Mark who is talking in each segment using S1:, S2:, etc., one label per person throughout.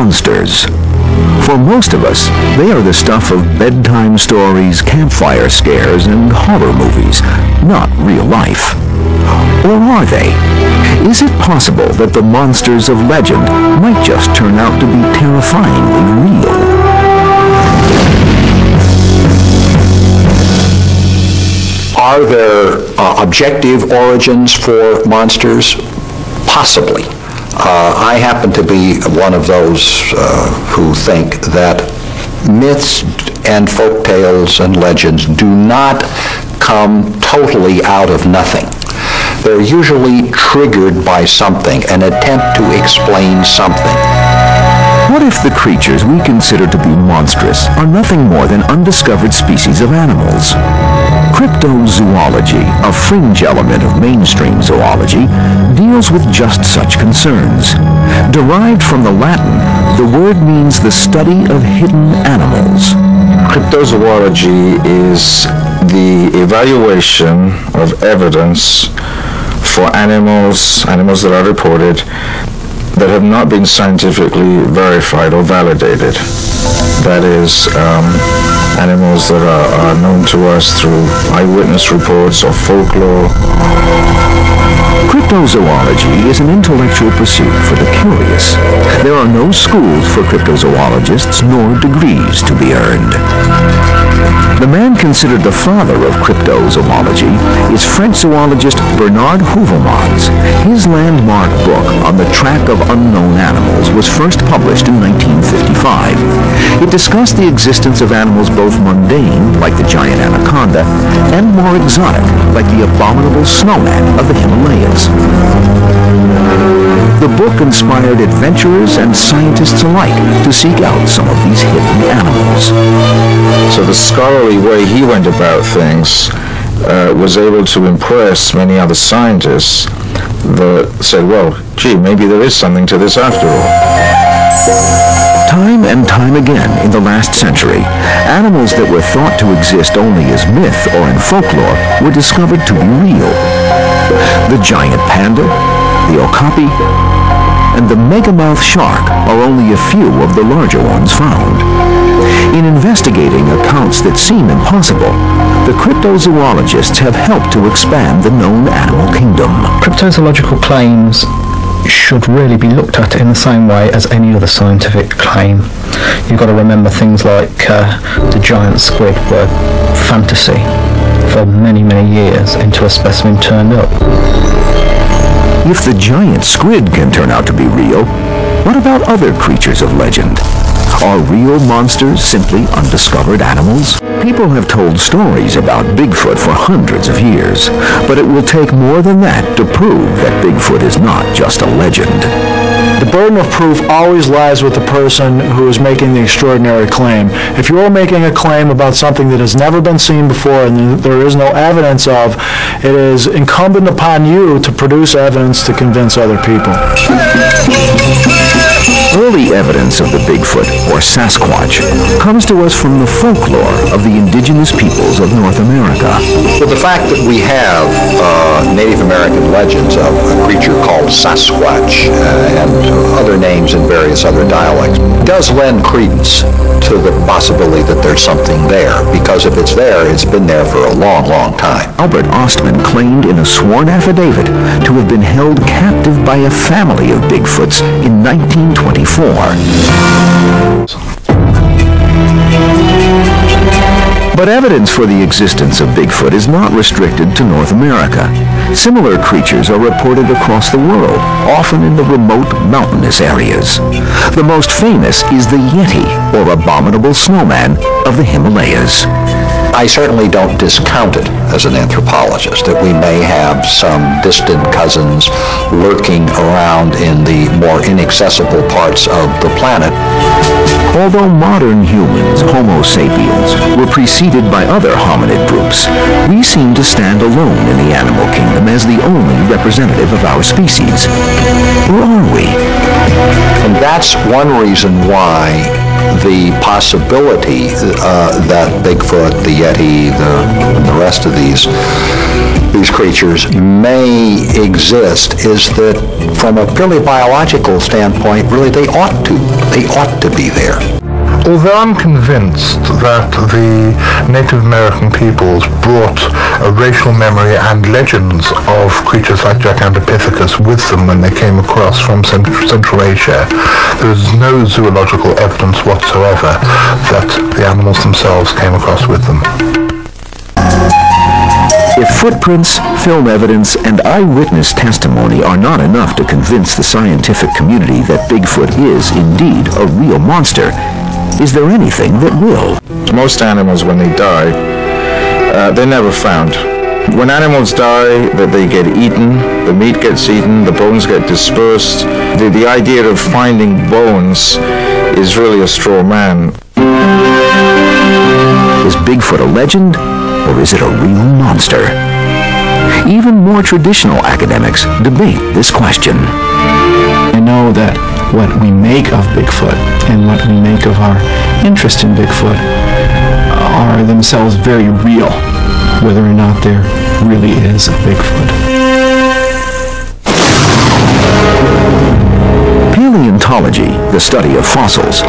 S1: monsters. For most of us, they are the stuff of bedtime stories, campfire scares, and horror movies, not real life. Or are they? Is it possible that the monsters of legend might just turn out to be terrifyingly real?
S2: Are there objective origins for monsters? Possibly. I happen to be one of those who think that myths and folk tales and legends do not come totally out of nothing. They're usually triggered by something, an attempt to explain something.
S1: What if the creatures we consider to be monstrous are nothing more than undiscovered species of animals? Cryptozoology, a fringe element of mainstream zoology, deals with just such concerns. Derived from the Latin, the word means the study of hidden animals.
S3: Cryptozoology is the evaluation of evidence for animals that are reported that have not been scientifically verified or validated. That is, animals that are known to us through eyewitness reports or folklore.
S1: Cryptozoology is an intellectual pursuit for the curious. There are no schools for cryptozoologists nor degrees to be earned. The man considered the father of cryptozoology is French zoologist Bernard Heuvelmans. His landmark book On the Track of Unknown Animals was first published in 1955. It discussed the existence of animals both mundane, like the giant anaconda, and more exotic, like the abominable snowman of the Himalayas. The book inspired adventurers and scientists alike to seek out some of these hidden animals.
S3: So the scholarly way he went about things was able to impress many other scientists that said, well, gee, maybe there is something to this after all.
S1: Time and time again in the last century, animals that were thought to exist only as myth or in folklore were discovered to be real. The giant panda, the okapi, and the megamouth shark are only a few of the larger ones found. In investigating accounts that seem impossible, the cryptozoologists have helped to expand the known animal kingdom.
S4: Cryptozoological claims should really be looked at in the same way as any other scientific claim. You've got to remember things like the giant squid were fantasy for many, many years until a specimen turned up.
S1: If the giant squid can turn out to be real, what about other creatures of legend? Are real monsters simply undiscovered animals? People have told stories about Bigfoot for hundreds of years, but it will take more than that to prove that Bigfoot is not just a legend.
S5: The burden of proof always lies with the person who is making the extraordinary claim. If you're making a claim about something that has never been seen before and there is no evidence of, it is incumbent upon you to produce evidence to convince other people.
S1: Early evidence of the Bigfoot, or Sasquatch, comes to us from the folklore of the indigenous peoples of North America.
S2: Well, the fact that we have Native American legends of a creature called Sasquatch and other names in various other dialects does lend credence to the possibility that there's something there, because if it's there, it's been there for a long, long time.
S1: Albert Ostman claimed in a sworn affidavit to have been held captive by a family of Bigfoots in 1924. But evidence for the existence of Bigfoot is not restricted to North America. Similar creatures are reported across the world, often in the remote mountainous areas. The most famous is the Yeti, or abominable snowman, of the Himalayas.
S2: I certainly don't discount it as an anthropologist, that we may have some distant cousins lurking around in the more inaccessible parts of the planet.
S1: Although modern humans, Homo sapiens, were preceded by other hominid groups, we seem to stand alone in the animal kingdom as the only representative of our species. Or are we?
S2: And that's one reason why the possibility that Bigfoot, the Yeti, and the rest of these creatures may exist is that from a purely biological standpoint, really they ought to. They ought to be there.
S6: Although I'm convinced that the Native American peoples brought a racial memory and legends of creatures like Gigantopithecus with them when they came across from Central Asia, there is no zoological evidence whatsoever that the animals themselves came across with them.
S1: If footprints, film evidence, and eyewitness testimony are not enough to convince the scientific community that Bigfoot is indeed a real monster, is there anything that will?
S3: Most animals, when they die, they're never found. When animals die, they get eaten, the meat gets eaten, the bones get dispersed. The idea of finding bones is really a straw man.
S1: Is Bigfoot a legend, or is it a real monster? Even more traditional academics debate this question.
S4: I know that what we make of Bigfoot and what we make of our interest in Bigfoot are themselves very real, whether or not there really is a Bigfoot.
S1: Paleontology, the study of fossils,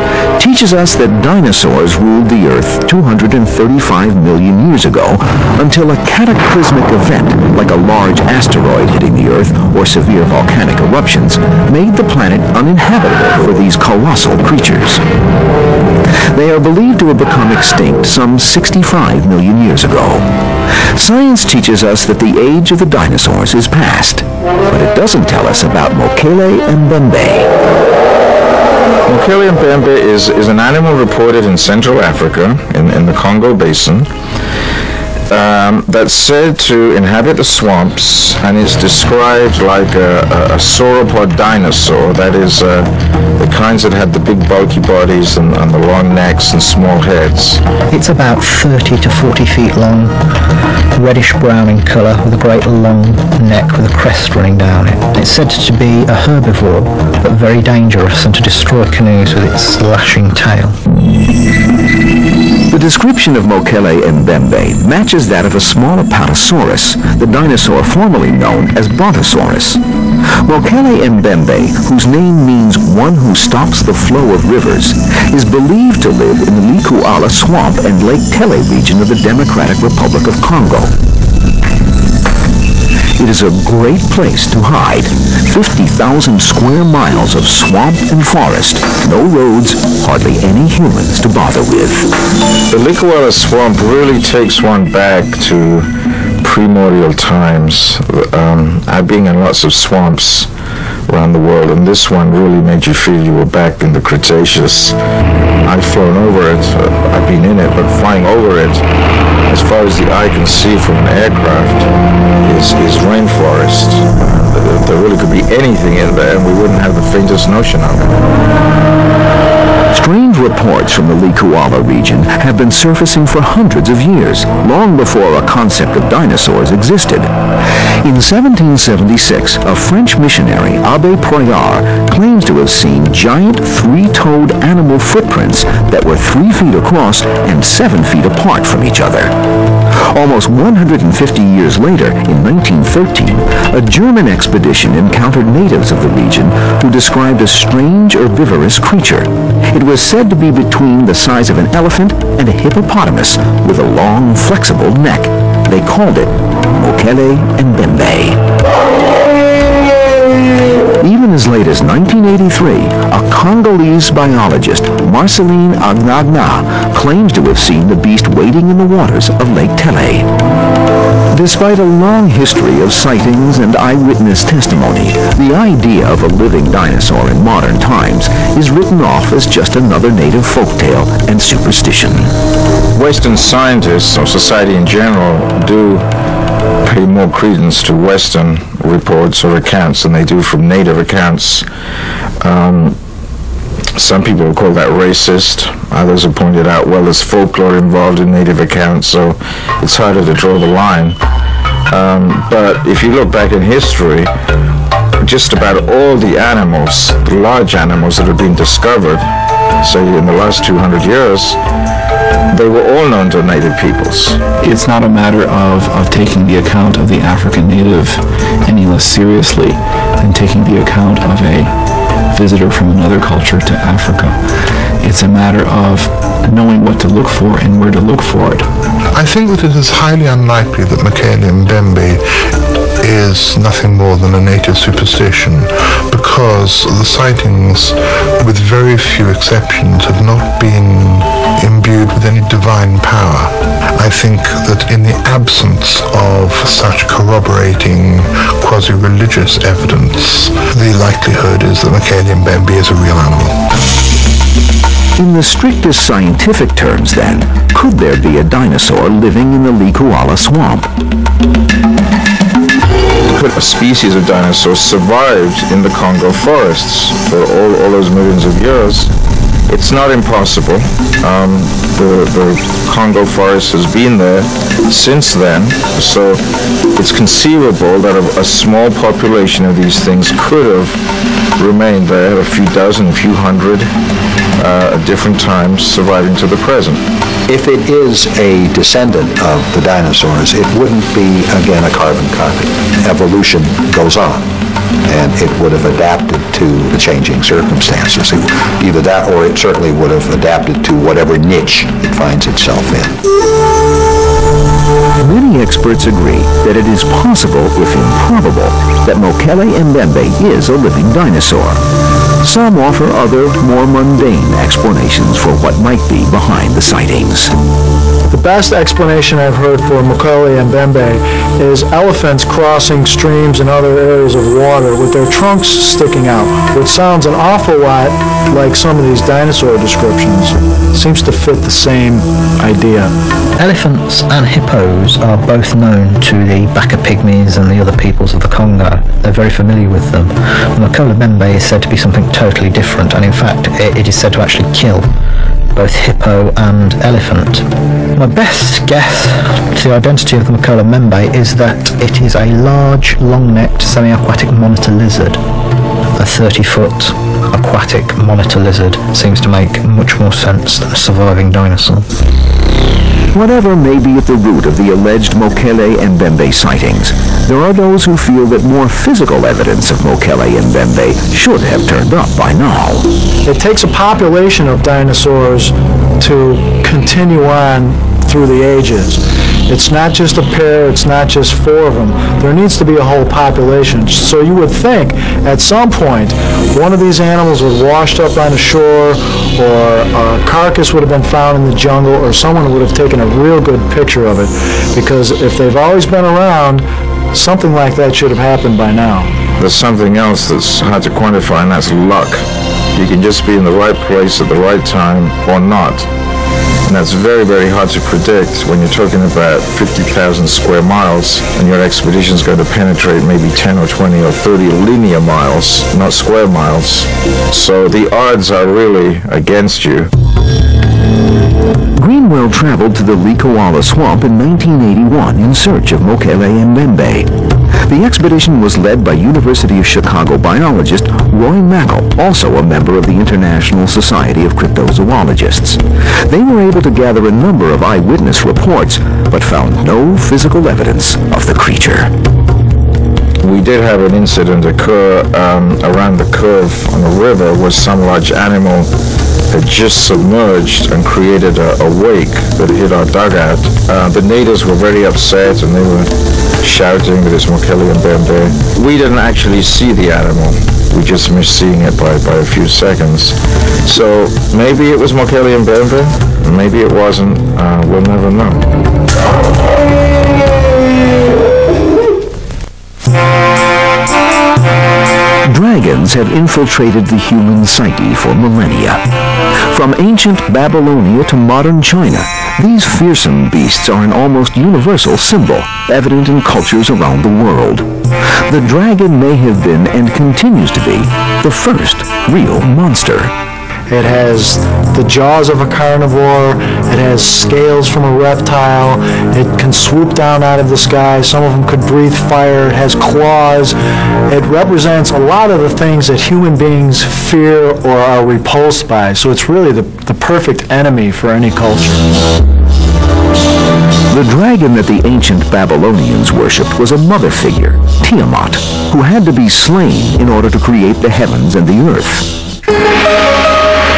S1: teaches us that dinosaurs ruled the Earth 235 million years ago until a cataclysmic event, like a large asteroid hitting the Earth or severe volcanic eruptions, made the planet uninhabitable for these colossal creatures. They are believed to have become extinct some 65 million years ago. Science teaches us that the age of the dinosaurs is past, but it doesn't tell us about Mokele Mbembe.
S3: Mokele Mbembe is an animal reported in Central Africa, in the Congo Basin, that's said to inhabit the swamps, and is described like a sauropod dinosaur, that is, the kinds that had the big bulky bodies and the long necks and small heads.
S4: It's about 30 to 40 feet long, reddish-brown in colour, with a great long neck with a crest running down it. It's said to be a herbivore, but very dangerous, and to destroy canoes with its lashing tail.
S1: The description of Mokele Mbembe matches that of a small Apatosaurus, the dinosaur formerly known as Brontosaurus. Mokele Mbembe, whose name means one who stops the flow of rivers, is believed to live in the Likuala swamp and Lake Tele region of the Democratic Republic of Congo. It is a great place to hide. 50,000 square miles of swamp and forest. No roads, hardly any humans to bother with.
S3: The Likuala swamp really takes one back to primordial times. I've been in lots of swamps around the world, and this one really made you feel you were back in the Cretaceous. I've flown over it, I've been in it, but flying over it, as far as the eye can see from an aircraft, is rainforest. There really could be anything in there, and we wouldn't have the faintest notion of it.
S1: Strange reports from the Likuala region have been surfacing for hundreds of years, long before a concept of dinosaurs existed. In 1776, a French missionary, Abbé Proyard, claims to have seen giant three-toed animal footprints that were 3 feet across and 7 feet apart from each other. Almost 150 years later, in 1913, a German expedition encountered natives of the region who described a strange herbivorous creature. It was said to be between the size of an elephant and a hippopotamus with a long, flexible neck. They called it Mokele Mbembe. Even as late as 1983, a Congolese biologist, Marceline Agnagna, claims to have seen the beast wading in the waters of Lake Tele. Despite a long history of sightings and eyewitness testimony, the idea of a living dinosaur in modern times is written off as just another native folktale and superstition.
S3: Western scientists, or society in general, do pay more credence to Western reports or accounts than they do from native accounts. Some people have called that racist. Others have pointed out, well, there's folklore involved in native accounts, so it's harder to draw the line. But if you look back in history, just about all the animals, the large animals that have been discovered, say in the last 200 years, they were all known to native peoples.
S7: It's not a matter of taking the account of the African native any less seriously than taking the account of a visitor from another culture to Africa. It's a matter of knowing what to look for and where to look for it.
S6: I think that it is highly unlikely that Mokele Mbembe is nothing more than a native superstition, because the sightings, with very few exceptions, have not been imbued with any divine power. I think that in the absence of such corroborating quasi-religious evidence, the likelihood is that Mokele Mbembe is a real animal.
S1: In the strictest scientific terms, then, could there be a dinosaur living in the Likuala swamp?
S3: Could a species of dinosaur survived in the Congo forests for all those millions of years? It's not impossible. The Congo forest has been there since then, so it's conceivable that a small population of these things could have remained there, a few dozen, a few hundred, at different times, surviving to the present.
S2: If it is a descendant of the dinosaurs, it wouldn't be, again, a carbon copy. Evolution goes on, and it would have adapted to the changing circumstances. Either that, or it certainly would have adapted to whatever niche it finds itself in.
S1: Many experts agree that it is possible, if improbable, that Mokele Mbembe is a living dinosaur. Some offer other, more mundane explanations for what might be behind the sightings.
S5: The best explanation I've heard for Mokele Mbembe is elephants crossing streams and other areas of water with their trunks sticking out, which sounds an awful lot like some of these dinosaur descriptions. Seems to fit the same idea.
S4: Elephants and hippos are both known to the Baka pygmies and the other peoples of the Congo. They're very familiar with them. Mokele Mbembe is said to be something totally different, and in fact it is said to actually kill both hippo and elephant. My best guess to the identity of the Mokele Mbembe is that it is a large, long-necked, semi-aquatic monitor lizard. A 30-foot aquatic monitor lizard seems to make much more sense than a surviving dinosaur.
S1: Whatever may be at the root of the alleged Mokele Mbembe sightings, there are those who feel that more physical evidence of Mokele Mbembe should have turned up by now.
S5: It takes a population of dinosaurs to continue on through the ages. It's not just a pair, it's not just 4 of them. There needs to be a whole population. So you would think at some point one of these animals was washed up on the shore, or a carcass would have been found in the jungle, or someone would have taken a real good picture of it, because if they've always been around, something like that should have happened by now.
S3: There's something else that's hard to quantify, and that's luck. You can just be in the right place at the right time or not. And that's very, very hard to predict when you're talking about 50,000 square miles and your expedition is going to penetrate maybe 10 or 20 or 30 linear miles, not square miles. So the odds are really against you.
S1: Greenwell traveled to the Likuala swamp in 1981 in search of Mokele Mbembe. The expedition was led by University of Chicago biologist Roy Mackle, also a member of the International Society of Cryptozoologists. They were able to gather a number of eyewitness reports, but found no physical evidence of the creature.
S3: We did have an incident occur around the curve on a river where some large animal had just submerged and created a wake that hit our dugout. The natives were very upset and they were shouting that it's Mokele Mbembe. We didn't actually see the animal. We just missed seeing it by a few seconds. So maybe it was Mokele Mbembe, maybe it wasn't. We'll never know.
S1: Dragons have infiltrated the human psyche for millennia. From ancient Babylonia to modern China, these fearsome beasts are an almost universal symbol, evident in cultures around the world. The dragon may have been, and continues to be, the first real monster.
S5: It has the jaws of a carnivore, it has scales from a reptile, it can swoop down out of the sky, some of them could breathe fire, it has claws. It represents a lot of the things that human beings fear or are repulsed by, so it's really the perfect enemy for any culture.
S1: The dragon that the ancient Babylonians worshipped was a mother figure, Tiamat, who had to be slain in order to create the heavens and the earth.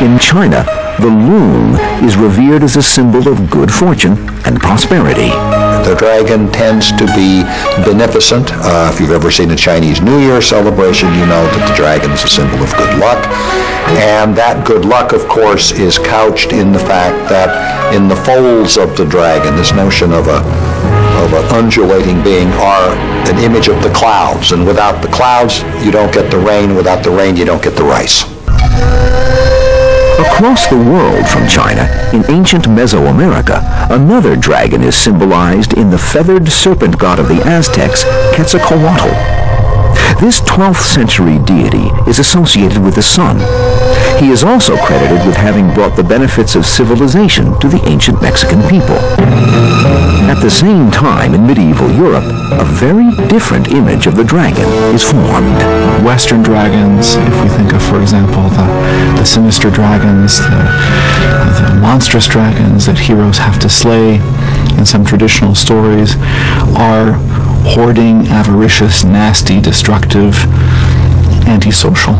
S1: In China, the loon is revered as a symbol of good fortune and prosperity.
S2: The dragon tends to be beneficent. If you've ever seen a Chinese New Year celebration, you know that the dragon is a symbol of good luck. And that good luck, of course, is couched in the fact that in the folds of the dragon, this notion of an undulating being are an image of the clouds. And without the clouds, you don't get the rain. Without the rain, you don't get the rice.
S1: Across the world from China, in ancient Mesoamerica, another dragon is symbolized in the feathered serpent god of the Aztecs, Quetzalcoatl. This 12th century deity is associated with the sun. He is also credited with having brought the benefits of civilization to the ancient Mexican people. At the same time, in medieval Europe, a very different image of the dragon is formed.
S7: Western dragons, if we think of, for example, the sinister dragons, the monstrous dragons that heroes have to slay in some traditional stories, are hoarding, avaricious, nasty, destructive, antisocial.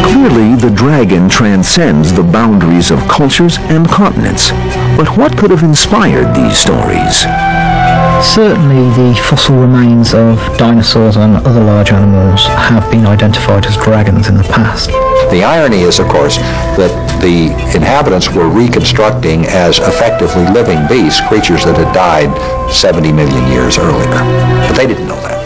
S1: Clearly, the dragon transcends the boundaries of cultures and continents. But what could have inspired these stories?
S4: Certainly the fossil remains of dinosaurs and other large animals have been identified as dragons in the past.
S2: The irony is, of course, that the inhabitants were reconstructing as effectively living beasts, creatures that had died 70 million years earlier. But they didn't know that.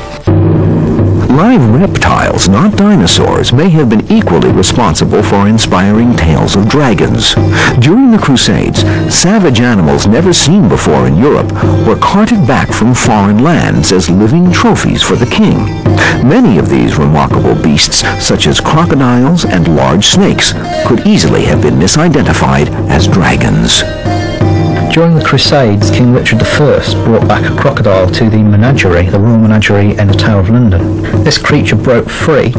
S1: Live reptiles, not dinosaurs, may have been equally responsible for inspiring tales of dragons. During the Crusades, savage animals never seen before in Europe were carted back from foreign lands as living trophies for the king. Many of these remarkable beasts, such as crocodiles and large snakes, could easily have been misidentified as dragons.
S4: During the Crusades, King Richard I brought back a crocodile to the menagerie, the Royal Menagerie in the Tower of London. This creature broke free,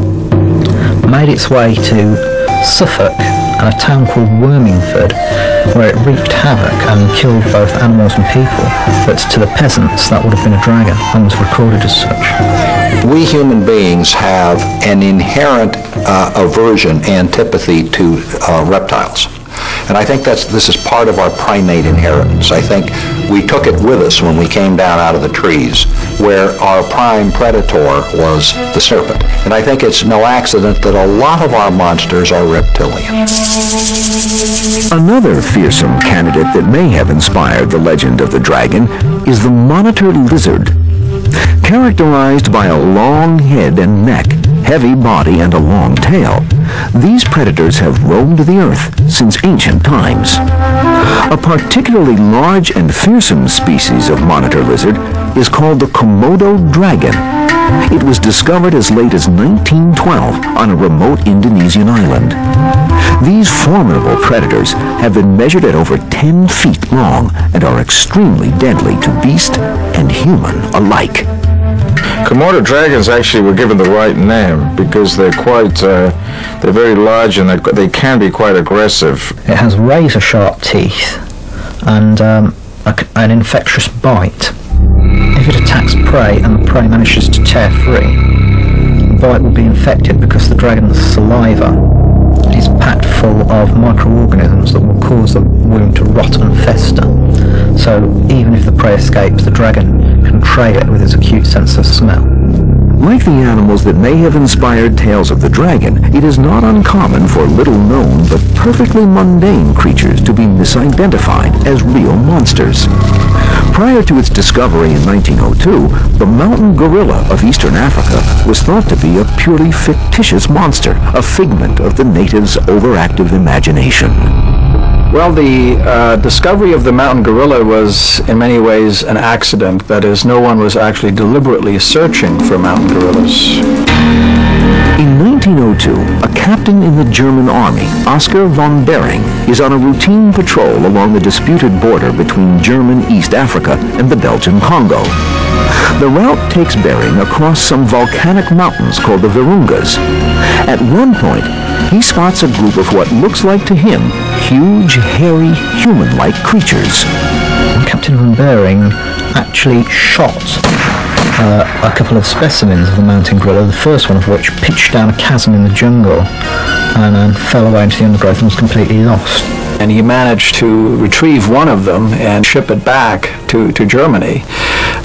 S4: made its way to Suffolk and a town called Wormingford, where it wreaked havoc and killed both animals and people, but to the peasants that would have been a dragon and was recorded as such.
S2: We human beings have an inherent aversion, antipathy to reptiles. And I think this is part of our primate inheritance. I think we took it with us when we came down out of the trees, where our prime predator was the serpent. And I think it's no accident that a lot of our monsters are reptilian.
S1: Another fearsome candidate that may have inspired the legend of the dragon is the monitor lizard. Characterized by a long head and neck, heavy body, and a long tail, these predators have roamed the earth since ancient times. A particularly large and fearsome species of monitor lizard is called the Komodo dragon. It was discovered as late as 1912 on a remote Indonesian island. These formidable predators have been measured at over 10 feet long and are extremely deadly to beast and human alike.
S3: Komodo dragons actually were given the right name because they're very large and they can be quite aggressive.
S4: It has razor-sharp teeth and an infectious bite. If it attacks prey and the prey manages to tear free, the bite will be infected because the dragon's saliva is packed full of microorganisms that will cause the wound to rot and fester. So even if the prey escapes, the dragon can trail it with its acute sense of smell.
S1: Like the animals that may have inspired tales of the dragon, it is not uncommon for little-known but perfectly mundane creatures to be misidentified as real monsters. Prior to its discovery in 1902, the mountain gorilla of eastern Africa was thought to be a purely fictitious monster, a figment of the natives' overactive imagination.
S5: Well, the discovery of the mountain gorilla was in many ways an accident. That is, no one was actually deliberately searching for mountain gorillas.
S1: In 1902, a captain in the German army, Oskar von Behring, is on a routine patrol along the disputed border between German East Africa and the Belgian Congo. The route takes Behring across some volcanic mountains called the Virungas. At one point, he spots a group of what looks like to him huge, hairy, human-like creatures.
S4: Captain von Behring actually shot a couple of specimens of the mountain gorilla, the first one of which pitched down a chasm in the jungle and fell away into the undergrowth and was completely lost.
S8: And he managed to retrieve one of them and ship it back to Germany,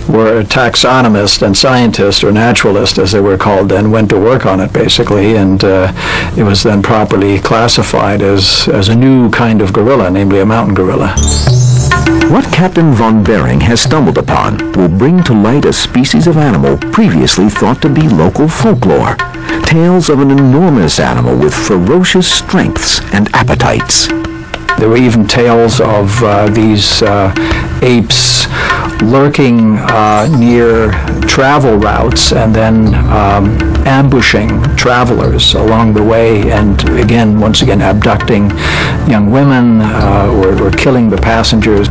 S8: where a taxonomist and scientist, or naturalist as they were called then, went to work on it basically, and it was then properly classified as a new kind of gorilla, namely a mountain gorilla.
S1: What Captain von Behring has stumbled upon will bring to light a species of animal previously thought to be local folklore. Tales of an enormous animal with ferocious strengths and appetites.
S8: There were even tales of these apes lurking near travel routes and then ambushing travelers along the way, and again, once again, abducting young women or killing the passengers.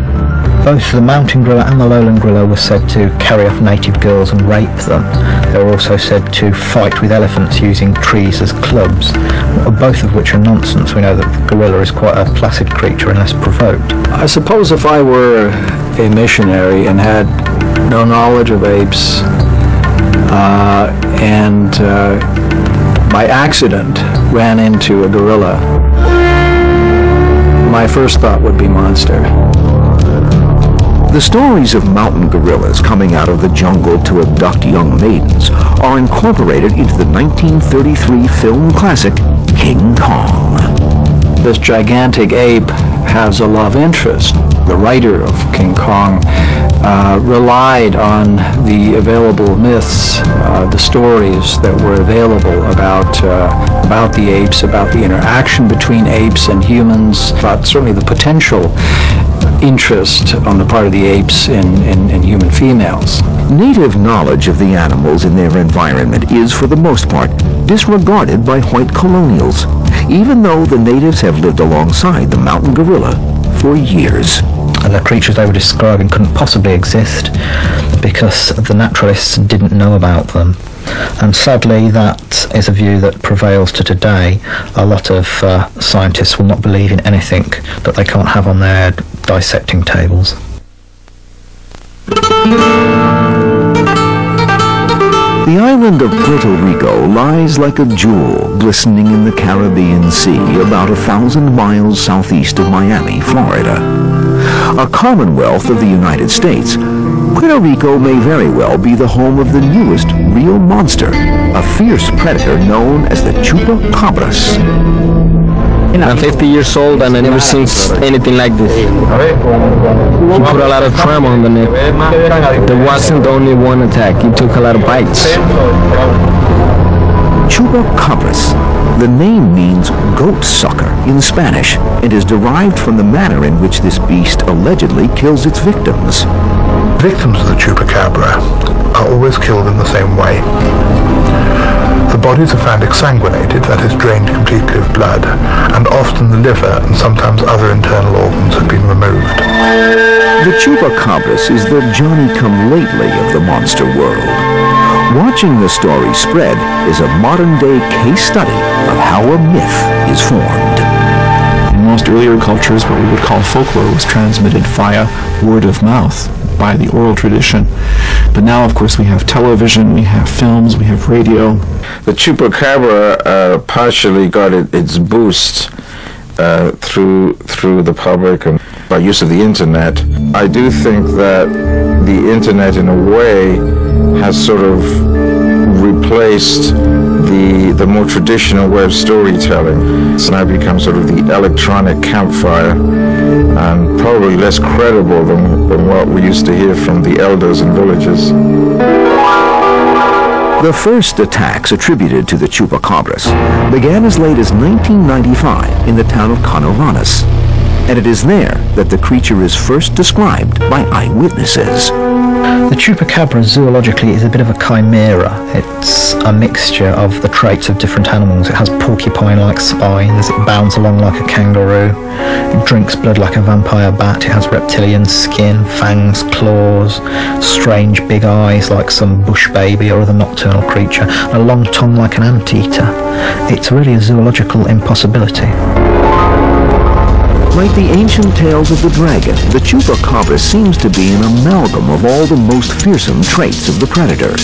S4: Both the mountain gorilla and the lowland gorilla were said to carry off native girls and rape them. They were also said to fight with elephants using trees as clubs, both of which are nonsense. We know that the gorilla is quite a placid creature unless provoked.
S8: I suppose if I were a missionary and had no knowledge of apes and by accident ran into a gorilla, my first thought would be monster.
S1: The stories of mountain gorillas coming out of the jungle to abduct young maidens are incorporated into the 1933 film classic King Kong.
S8: This gigantic ape has a love interest. The writer of King Kong relied on the available myths, the stories that were available about the apes, about the interaction between apes and humans, about certainly the potential interest on the part of the apes in human females.
S1: Native knowledge of the animals in their environment is, for the most part, disregarded by white colonials, even though the natives have lived alongside the mountain gorilla for years.
S4: And the creatures they were describing couldn't possibly exist because the naturalists didn't know about them. And sadly, that is a view that prevails to today. A lot of scientists will not believe in anything that they can't have on their dissecting tables.
S1: The island of Puerto Rico lies like a jewel glistening in the Caribbean Sea about 1,000 miles southeast of Miami, Florida. A commonwealth of the United States, Puerto Rico may very well be the home of the newest real monster, a fierce predator known as the chupacabras.
S9: I'm 50 years old and I never seen anything like this. He put a lot of trauma on the neck. There wasn't only one attack, he took a lot of bites.
S1: Chupacabras. The name means goat sucker in Spanish and is derived from the manner in which this beast allegedly kills its victims.
S6: Victims of the chupacabra are always killed in the same way. The bodies are found exsanguinated, that is, drained completely of blood, and often the liver and sometimes other internal organs have been removed.
S1: The chupacabras is the Johnny-come-lately of the monster world. Watching the story spread is a modern-day case study of how a myth is formed.
S7: In most earlier cultures, what we would call folklore was transmitted via word of mouth, by the oral tradition. But now, of course, we have television, we have films, we have radio.
S3: The chupacabra partially got its boost through the public and by use of the internet. I do think that the internet, in a way, has sort of replaced the more traditional way of storytelling. It's now become sort of the electronic campfire, and probably less credible than what we used to hear from the elders in villages.
S1: The first attacks attributed to the chupacabras began as late as 1995 in the town of Canovanas, and it is there that the creature is first described by eyewitnesses.
S4: The chupacabra zoologically is a bit of a chimera. It's a mixture of the traits of different animals. It has porcupine-like spines, it bounds along like a kangaroo, it drinks blood like a vampire bat, it has reptilian skin, fangs, claws, strange big eyes like some bush baby or other nocturnal creature, and a long tongue like an anteater. It's really a zoological impossibility.
S1: Like the ancient tales of the dragon, the chupacabra seems to be an amalgam of all the most fearsome traits of the predator.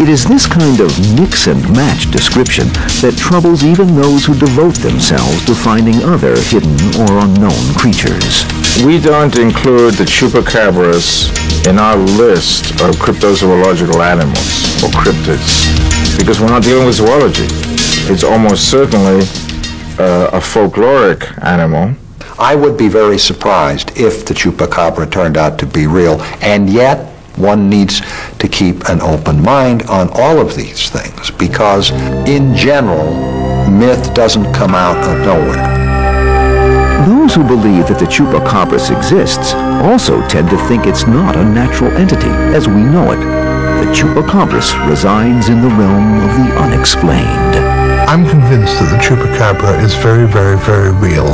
S1: It is this kind of mix and match description that troubles even those who devote themselves to finding other hidden or unknown creatures.
S3: We don't include the chupacabras in our list of cryptozoological animals or cryptids because we're not dealing with zoology. It's almost certainly a folkloric animal.
S2: I would be very surprised if the chupacabra turned out to be real, and yet one needs to keep an open mind on all of these things because, in general, myth doesn't come out of nowhere.
S1: Those who believe that the chupacabra exists also tend to think it's not a natural entity as we know it. The chupacabra resides in the realm of the unexplained.
S6: I'm convinced that the chupacabra is very, very, very real,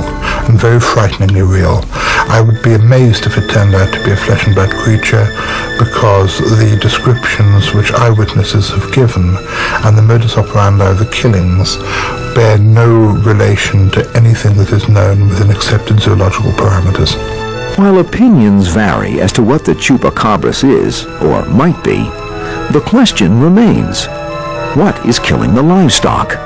S6: and very frighteningly real. I would be amazed if it turned out to be a flesh and blood creature, because the descriptions which eyewitnesses have given and the modus operandi of the killings bear no relation to anything that is known within accepted zoological parameters.
S1: While opinions vary as to what the chupacabra is, or might be, the question remains, what is killing the livestock?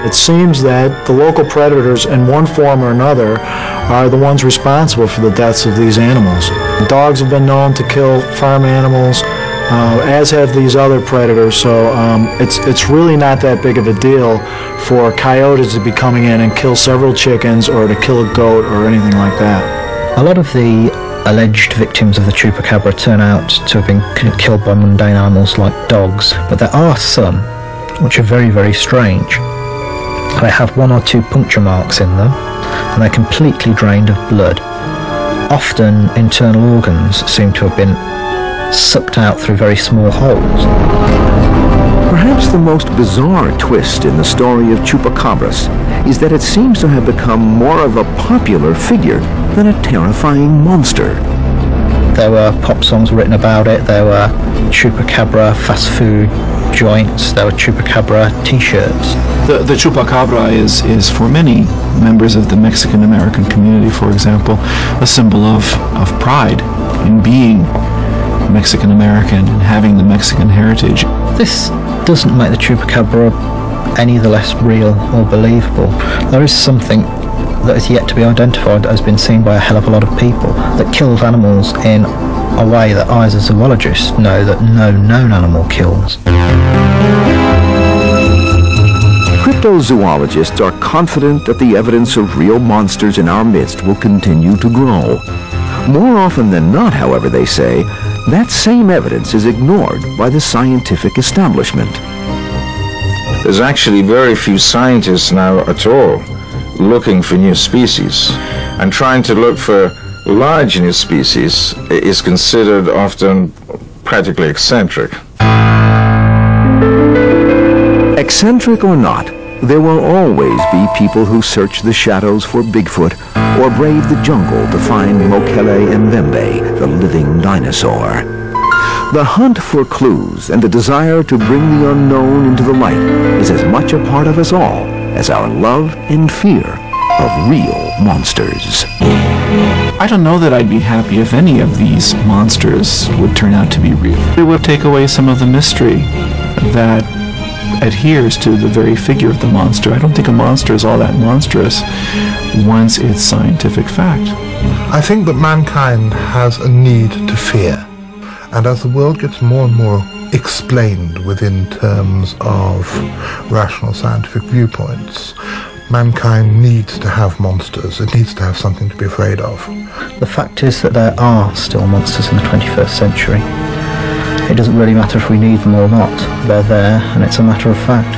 S5: It seems that the local predators, in one form or another, are the ones responsible for the deaths of these animals. Dogs have been known to kill farm animals, as have these other predators, so it's really not that big of a deal for coyotes to be coming in and kill several chickens or to kill a goat or anything like that.
S4: A lot of the alleged victims of the chupacabra turn out to have been killed by mundane animals like dogs, but there are some which are very, very strange. They have 1 or 2 puncture marks in them, and they're completely drained of blood. Often internal organs seem to have been sucked out through very small holes.
S1: Perhaps the most bizarre twist in the story of chupacabras is that it seems to have become more of a popular figure than a terrifying monster.
S4: There were pop songs written about it, there were chupacabra fast food joints, there were chupacabra t-shirts.
S7: The chupacabra is for many members of the Mexican-American community, for example, a symbol of pride in being Mexican-American and having the Mexican heritage.
S4: This doesn't make the chupacabra any the less real or believable. There is something that is yet to be identified that has been seen by a hell of a lot of people that kills animals in a way that I as a zoologist know that no known animal kills.
S1: Cryptozoologists are confident that the evidence of real monsters in our midst will continue to grow. More often than not, however, they say, that same evidence is ignored by the scientific establishment.
S3: There's actually very few scientists now at all looking for new species, and trying to look for large new species is considered often practically eccentric.
S1: Eccentric or not, there will always be people who search the shadows for Bigfoot or brave the jungle to find Mokele Mbembe, the living dinosaur. The hunt for clues and the desire to bring the unknown into the light is as much a part of us all as our love and fear of real monsters.
S7: I don't know that I'd be happy if any of these monsters would turn out to be real. It would take away some of the mystery that adheres to the very figure of the monster. I don't think a monster is all that monstrous once it's scientific fact.
S6: I think that mankind has a need to fear, and as the world gets more and more explained within terms of rational scientific viewpoints, mankind needs to have monsters. It needs to have something to be afraid of.
S4: The fact is that there are still monsters in the 21st century. It doesn't really matter if we need them or not. They're there, and it's a matter of fact.